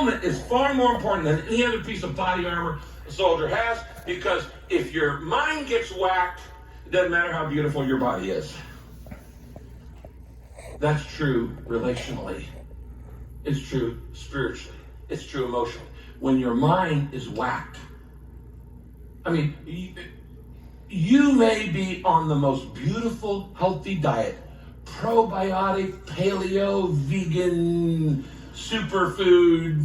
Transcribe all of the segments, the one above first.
helmet is far more important than any other piece of body armor a soldier has, because if your mind gets whacked, it doesn't matter how beautiful your body is. That's true relationally. It's true spiritually. It's true emotionally. When your mind is whacked, I mean, you may be on the most beautiful, healthy diet, probiotic, paleo, vegan, superfood,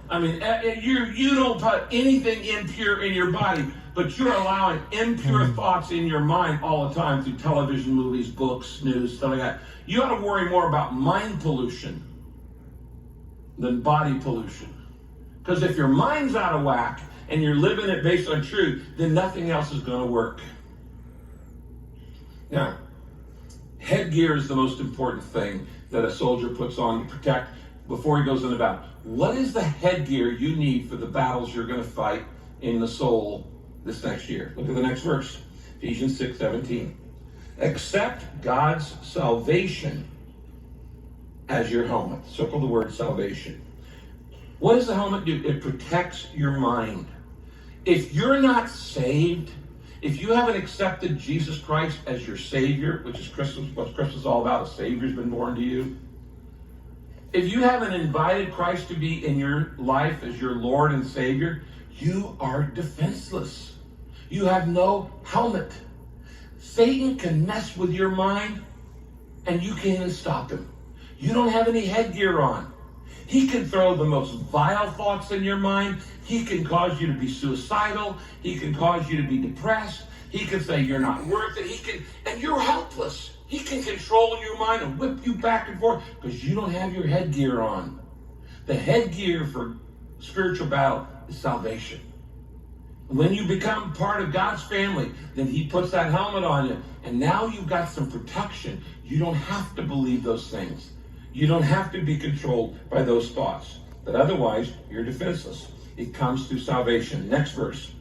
I mean, you don't put anything impure in your body, but you're allowing impure thoughts in your mind all the time through television, movies, books, news, stuff like that. You ought to worry more about mind pollution than body pollution. Because if your mind's out of whack and you're living it based on truth, then nothing else is going to work. Now, headgear is the most important thing that a soldier puts on to protect before he goes into battle. What is the headgear you need for the battles you're going to fight in the soul this next year? Look at the next verse, Ephesians 6:17. Accept God's salvation as your helmet. Circle the word salvation. What does the helmet do? It protects your mind. If you're not saved, if you haven't accepted Jesus Christ as your Savior, which is Christmas, what Christmas is all about, a Savior's been born to you. If you haven't invited Christ to be in your life as your Lord and Savior, you are defenseless. You have no helmet. Satan can mess with your mind, and you can't even stop him. You don't have any headgear on. He can throw the most vile thoughts in your mind. He can cause you to be suicidal. He can cause you to be depressed. He can say you're not worth it. And you're helpless. He can control your mind and whip you back and forth because you don't have your headgear on. The headgear for spiritual battle is salvation. When you become part of God's family, then he puts that helmet on you. And now you've got some protection. You don't have to believe those things. You don't have to be controlled by those thoughts. But otherwise, you're defenseless. It comes through salvation. Next verse.